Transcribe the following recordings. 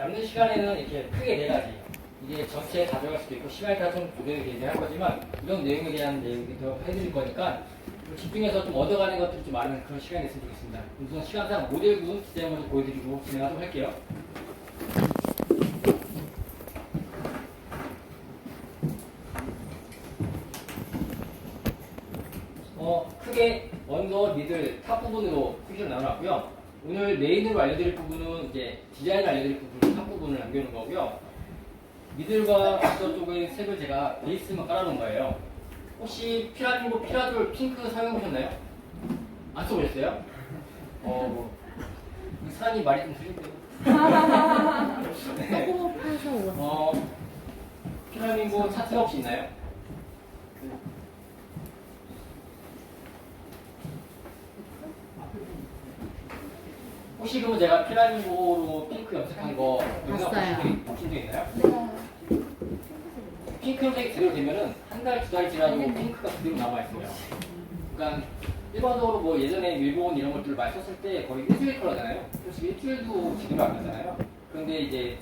남는 시간에는 이렇게 크게 네 가지. 이게 전체에 가져갈 수도 있고 시간에 따라 좀 조절이 되긴 할 거지만 이런 내용에 대한 내용이 더 해드릴 거니까 집중해서 좀 얻어가는 것들이 좀 많은 그런 시간이 됐으면 좋겠습니다. 우선 시간상 모델군 디자인 먼저 보여드리고 진행하도록 할게요. 크게 언더, 미들, 탑 부분으로 섹션을 나눠놨고요. 오늘 메인으로 알려드릴 부분은 이제 디자인을 알려드릴 부분은 탑 부분을 남겨놓은 거고요. 미들과 언더 쪽의 색을 제가 베이스만 깔아놓은 거예요. 혹시 피라미고 피라돌 핑크 사용해보셨나요? 안 써보셨어요? 사장님 말이 좀 틀린데요. 네. 피라미고 차트가 혹시 있나요? 혹시 그러면 제가 피라미고로 핑크 염색한 거 영상 보신 적 있나요? 네. 핑크 염색이 제대로 되면은 한 달, 두 달 지나도 핑크가 그대로 남아있어요. 그러니까 일반적으로 뭐 예전에 일본 이런 것들을 많이 썼을 때 거의 일주일 컬러잖아요. 솔직히 일주일도 지금 안 가잖아요. 그런데 이제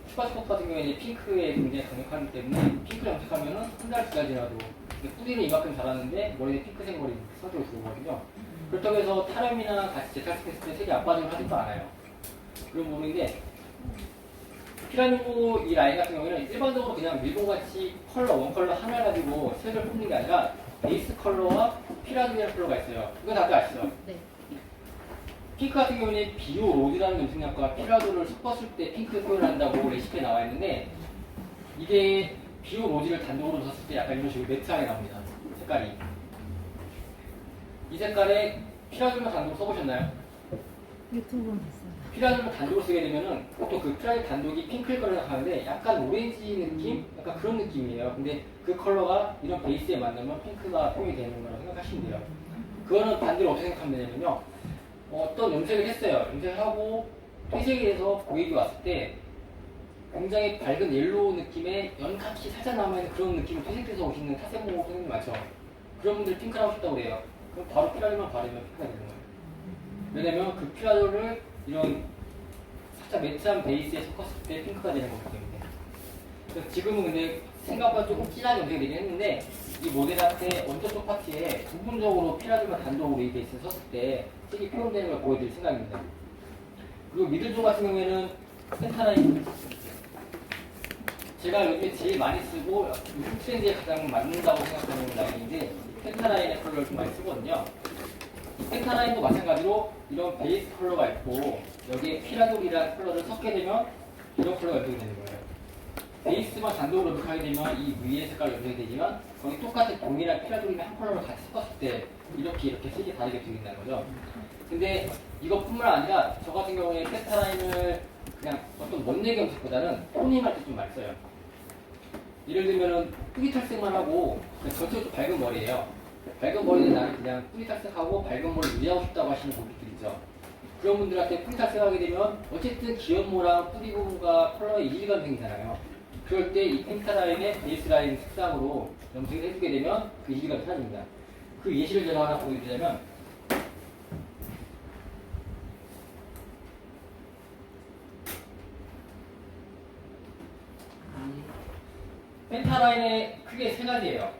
슈퍼스포츠 같은 경우에 이제 핑크에 굉장히 강력하기 때문에 핑크 염색하면은 한 달, 두 달 지나도 뿌리는 이만큼 자랐는데 머리에 핑크색 머리 성격이 들어오거든요. 그렇다고 해서 타령이나 같이 재탈색했을 때 색이 안 빠지고 하지도 않아요. 그런 부분인데 피라미고 이 라인 같은 경우에는 일반적으로 그냥 밀봉같이 컬러, 원컬러 하나 가지고 색을 뽑는 게 아니라 베이스 컬러와 피라미드 컬러가 있어요. 이건 다들 아시죠? 네. 핑크 같은 경우는 비오 로드라는 염색약과 피라도를 섞었을 때 핑크 표현을 한다고 레시피에 나와 있는데 이게 비오 로즈를 단독으로 넣었을 때 약간 이런 식으로 매트하게 나옵니다. 색깔이. 이 색깔에 피라도를 단독으로 써보셨나요? 유튜브는 봤어요. 피라도를 단독으로 쓰게 되면은 보통 그 피라도 단독이 핑크일 거라고 생각하는데 약간 오렌지 느낌? 약간 그런 느낌이에요. 근데 그 컬러가 이런 베이스에 만나면 핑크가 표현이 되는 거라고 생각하시면 돼요. 그거는 반대로 어떻게 생각하면 되냐면요. 어떤 염색을 했어요. 염색을 하고 회색이 돼서 고객이 왔을 때 굉장히 밝은 옐로우 느낌의 연같이 살짝 남아있는 그런 느낌이 회색돼서 오시는 탈색모 선생님 많죠. 그런 분들이 핑크를 하고 싶다고 그래요. 그럼 바로 피라돌만 바르면 핑크가 되는 거예요. 왜냐면 그 피라돌을 이런 살짝 매트한 베이스에 섞었을 때 핑크가 되는 거기 때문에. 그래서 지금은 근데 생각보다 조금 진하게 염색이 되긴 했는데 이 모델한테 언더 쪽 파트에 부분적으로 피라돌만 단독으로 이 베이스를 썼을 때 색이 표현되는 걸 보여드릴 생각입니다. 그리고 미들 쪽 같은 경우에는 펜타라인 제가 요즘에 제일 많이 쓰고 요즘 트렌드에 가장 맞는다고 생각하는 라인인데 펜타라인의 컬러를 좀 많이 쓰거든요. 펜타라인도 마찬가지로 이런 베이스 컬러가 있고 여기에 피라돌이라는 컬러를 섞게 되면 이런 컬러가 연속이 되는 거예요. 베이스만 단독으로 염색하게 되면 이 위의 색깔로 염색이 되지만 거기 똑같은 동일한 피라돌이나 한 컬러를 같이 섞었을 때 이렇게 색이 다르게 보인다는 거죠. 근데 이것뿐만 아니라 저 같은 경우에 펜타라인을 그냥 어떤 멋내기 염색보다는 토닝할 때 좀 많이 써요. 예를 들면은 뿌리 탈색만 하고 전체적으로 밝은 머리예요. 밝은 머리는 나는 그냥 뿌리 탈색하고 밝은 머리 유지하고 싶다고 하시는 고객들 있죠. 그런 분들한테 뿌리 탈색하게 되면 어쨌든 기염모랑 뿌리 부분과 컬러의 이질감이 생기잖아요. 그럴 때 이 펜타라인의 베이스 라인 색상으로 염색을 해주게 되면 그 이질감이 사라집니다. 그 예시를 제가 하나 보여드리자면 펜타라인의 크게 세 가지예요.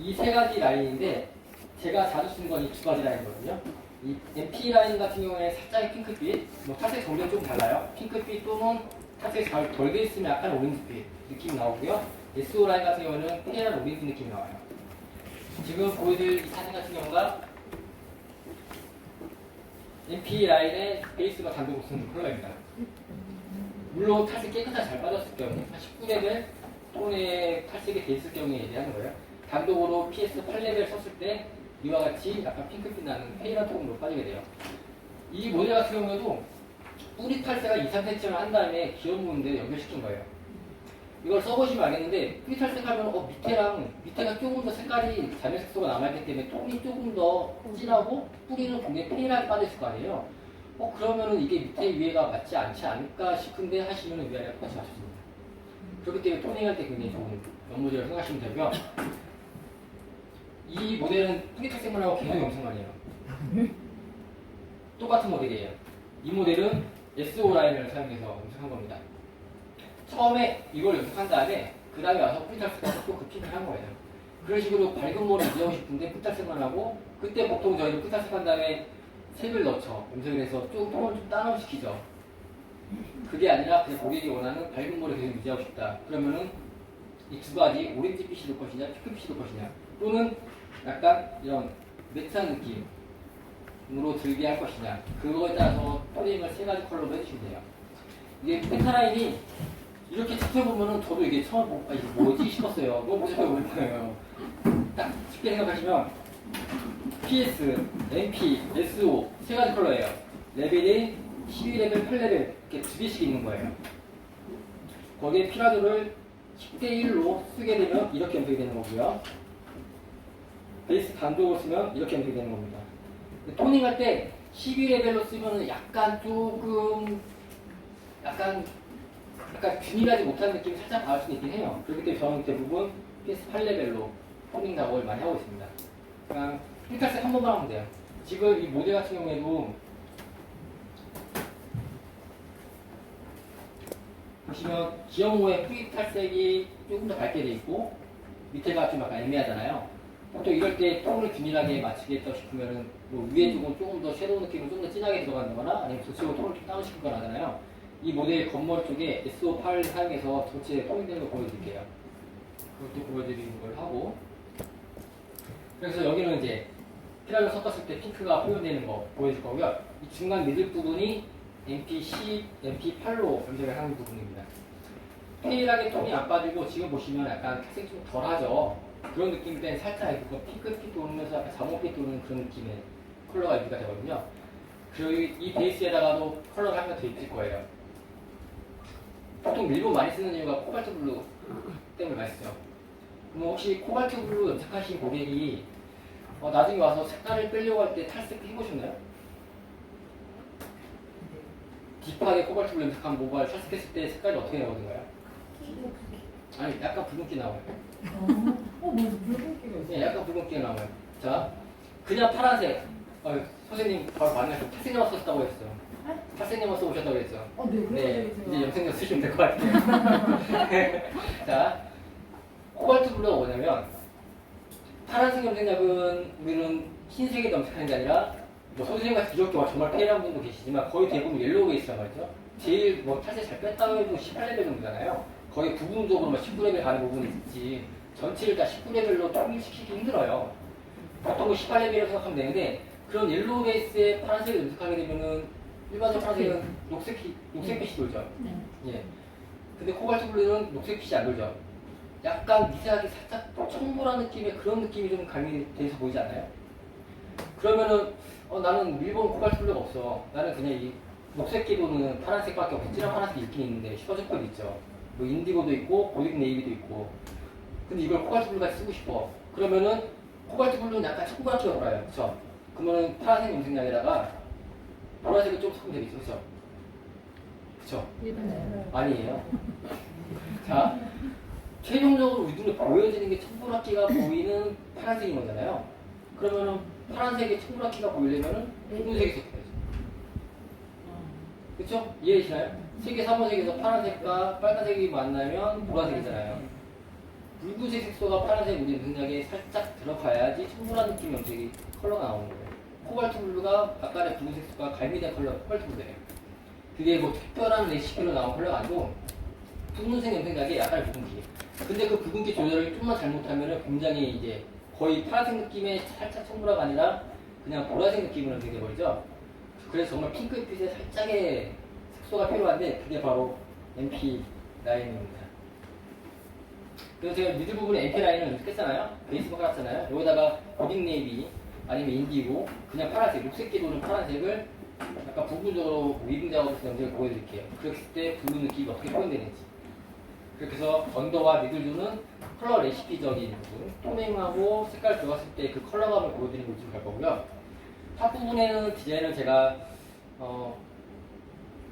이 세 가지 라인인데 제가 자주 쓰는 건 이 두 가지 라인이거든요. 이 MP 라인 같은 경우에 살짝의 핑크빛, 뭐 탈색 정도는 좀 달라요. 핑크빛 또는 탈색이 덜 돼 있으면 약간 오렌지빛 느낌이 나오고요. SO 라인 같은 경우는 페일한 오렌지 느낌이 나와요. 지금 보여드릴 이 사진 같은 경우가 MP 라인의 베이스가 단독으로 쓰는 컬러입니다. 물론 탈색 깨끗하게 잘 빠졌을 경우, 19레벨 톤의 탈색이 돼 있을 경우에 얘기하는 거예요. 단독으로 PS 8레벨 썼을 때 이와 같이 약간 핑크빛 나는 페일한 톤으로 빠지게 돼요. 이 모델 같은 경우에도 뿌리 탈색을 2-3cm를 한 다음에 기염 부분에 연결시킨 거예요. 이걸 써보시면 알겠는데 뿌리 탈색하면 밑에가 조금 더 색깔이 자매 색소가 남아있기 때문에 톤이 조금 더 진하고 뿌리는 굉장히 페일하게 빠져있을 거 아니에요. 그러면은 이게 밑에 위에가 맞지 않지 않을까 싶은데 하시면 위아래가 똑같이 맞춰집니다. 그렇기 때문에 토닝할 때 굉장히 좋은 연모제라고 생각하시면 되고요. 이 모델은 뿌리 탈색만 하고 계속 염색만 해요. 똑같은 모델이에요. 이 모델은 SO 라인을 사용해서 염색한 겁니다. 처음에 이걸 염색한 다음에 그 다음에 와서 뿌리탈색해서 또 그 핑크를 한 거예요. 그런 식으로 밝은 머리 유지하고 싶은데 뿌리탈색만 하고 그때 보통 저희는 뿌리탈색한 다음에 색을 넣죠. 염색을 해서 좀 톤을 좀 다운시키죠. 그게 아니라 그냥 고객이 원하는 밝은 머리 계속 유지하고 싶다. 그러면은 이 두 가지 오렌지빛이 될 것이냐 핑크빛이 될 것이냐 또는 약간 이런 매트한 느낌으로 들게 할 것이냐 그거에 따라서 토닝을 세 가지 컬러로 해주시면 돼요. 이게 펜타라인이 이렇게 지켜보면은 저도 이게 처음 보고 이게 뭐지 싶었어요. 너무 복잡해 보일 거예요. 딱 쉽게 생각하시면 PS, MP, SO 세 가지 컬러예요. 레벨이 12레벨, 8레벨 이렇게 두 개씩 있는 거예요. 거기에 피라도를 10대1로 쓰게 되면 이렇게 염색이 되는 거고요. 베이스 단독으로 쓰면 이렇게 염색이 되는 겁니다. 토닝할 때 12레벨로 쓰면 약간 조금 약간 균일하지 못한 느낌이 살짝 받을 수 있긴 해요. 그렇기 때문에 저는 대부분 PS 8레벨로 토닝 작업을 많이 하고 있습니다. 그냥 필탈색 한 번만 하면 돼요. 지금 이 모델 같은 경우에도 보시면 기어모의 뿌리 탈색이 조금 더 밝게 돼 있고 밑에가 좀 약간 애매하잖아요. 보통 이럴 때 톤을 균일하게 맞추겠다 싶으면은 뭐 위에 쪽은 조금 더 섀도우 느낌을 좀 더 진하게 들어간다거나 아니면 저쪽으로 톤을 좀 다운시키거나 하잖아요. 이 모델 겉머리 쪽에 SO8 사용해서 전체 톤되는 걸 보여드릴게요. 그것도 보여드리는 걸 하고 그래서 여기는 이제 피라를 섞었을 때 핑크가 표현되는 거 보여줄 거고요. 이 중간 미들 부분이 MP10, MP8로 염색을 하는 부분입니다. 페일하게 톤이 안 빠지고 지금 보시면 약간 색이 좀 덜하죠. 그런 느낌 때문에 살짝 이거 핑크빛 도면서 약간 자몽빛 도는 그런 느낌의 컬러가 유지가 되거든요. 그리고 이 베이스에다가도 컬러가 한 번 더 있을 거예요. 보통 일본 많이 쓰는 이유가 코발트 블루 때문에 많이 쓰죠. 그럼 혹시 코발트 블루 염색하신 고객이 나중에 와서 색깔을 빼려고 할 때 탈색 해보셨나요? 딥하게 코발트 블루 염색한 모발 탈색했을 때 색깔이 어떻게 나오던가요? 아니 약간 붉은기 나와요. 맞아. 붉은기가 있어. 네, 약간 붉은기가 나와요. 자, 그냥 파란색. 선생님 바로 만나서 탈색염 썼다고 했어요. 탈색염 써오셨다고 그랬죠. 네, 이제 염색염 쓰시면 될 것 같아요. 자, 코발트 블루가 뭐냐면 파란색 염색약은 우리는 흰색에 염색하는 게 아니라 뭐 선생님같이 이렇게 정말 페일한 분도 계시지만 거의 대부분 옐로우 베이스란 말이죠. 제일 뭐 탈색 잘 뺐다고 해도 18레벨 정도잖아요. 거의 부분적으로 19레벨 가는 부분이 있지 전체를 다 19레벨로 통일시키기 힘들어요. 보통 18레벨이라고 생각하면 되는데 그런 옐로우 베이스의 파란색을 염색하게 되면은 일반적으로 파란색은 녹색빛이 돌죠. 예. 근데 코발트 블루는 녹색빛이 안 돌죠. 약간 미세하게 살짝 청보라 느낌의 그런 느낌이 좀 가미돼서 보이지 않나요? 그러면은 나는 일본 코발트 블루가 없어. 나는 그냥 이 녹색기 도는 파란색밖에 없어. 진한 파란색이 있긴 있는데 슈퍼저펄 있죠. 뭐 인디고도 있고 보릭 네이비도 있고. 근데 이걸 코발트 블루같이 쓰고 싶어. 그러면은 코발트 블루는 약간 청보라기가 돌아요. 그쵸? 그러면은 파란색 염색약에다가 보라색을 좀 섞으면 되겠죠. 그쵸? 그쵸? 아니에요. 자, 최종적으로 우리 눈에 보여지는 게 청보라기가 보이는 파란색인 거잖아요. 그러면은 파란색에 청보라기가 보이려면은 붉은색이 섞여야죠. 그쵸? 이해되시나요? 색의 3원색에서 파란색과 빨간색이 만나면 보라색이잖아요. 붉은색 색소가 파란색 우리 염색약에 살짝 들어가야지 청보라 느낌 염색이 컬러가 나오는 거예요. 코발트 블루가 아까의 붉은색 색소가 갈미된 컬러가 코발트 블루예요. 그게 뭐 특별한 레시피로 나온 컬러가 아니고 붉은색 염색약에 약간의 붉은기. 근데 그 붉은기 조절을 좀만 잘못하면 굉장히 이제 거의 파란색 느낌의 살짝 청보라가 아니라 그냥 보라색 느낌으로 염색이 돼버리죠. 그래서 정말 핑크빛의 살짝의 색소가 필요한데 그게 바로 MP 라인입니다. 그래서 제가 미들 부분에 MP 라인을 염색했잖아요. 베이스 깔았잖아요. 여기다가 보딩 네이비 아니면 인디고 그냥 파란색, 녹색기 도는 파란색을 약간 부분적으로 위빙 작업에서 염색을 보여드릴게요. 그랬을 때 블루 느낌이 어떻게 표현되는지. 그렇게 해서 언더와 미들존은 컬러 레시피적인 부분, 토닝하고 색깔 들어갔을 때 그 컬러감을 보여드리는 위주로 갈 거고요. 탑부분에는 디자인을 제가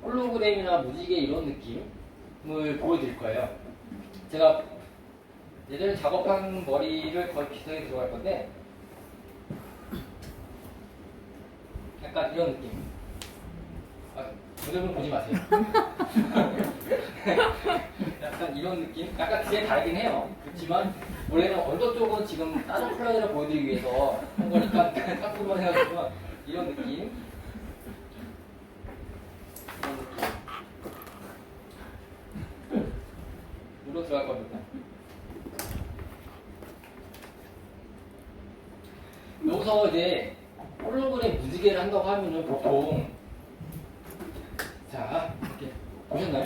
홀로그램이나 무지개 이런 느낌을 보여드릴 거예요. 제가 예전에 작업한 머리를 거의 비슷하게 들어갈 건데 약간 이런 느낌. 여러분 보지 마세요. 약간 이런 느낌? 약간 뒤에 다르긴 해요. 그렇지만 원래는 언더 쪽은 지금 다른 플라이를 보여드리기 위해서 한 거니까 탁구만 해가지고 이런 느낌. 이런 느낌. 물어 들어갈 겁니다. 여기서 이제 홀로그램 무지개를 한다고 하면은 보통 자 이렇게 보셨나요?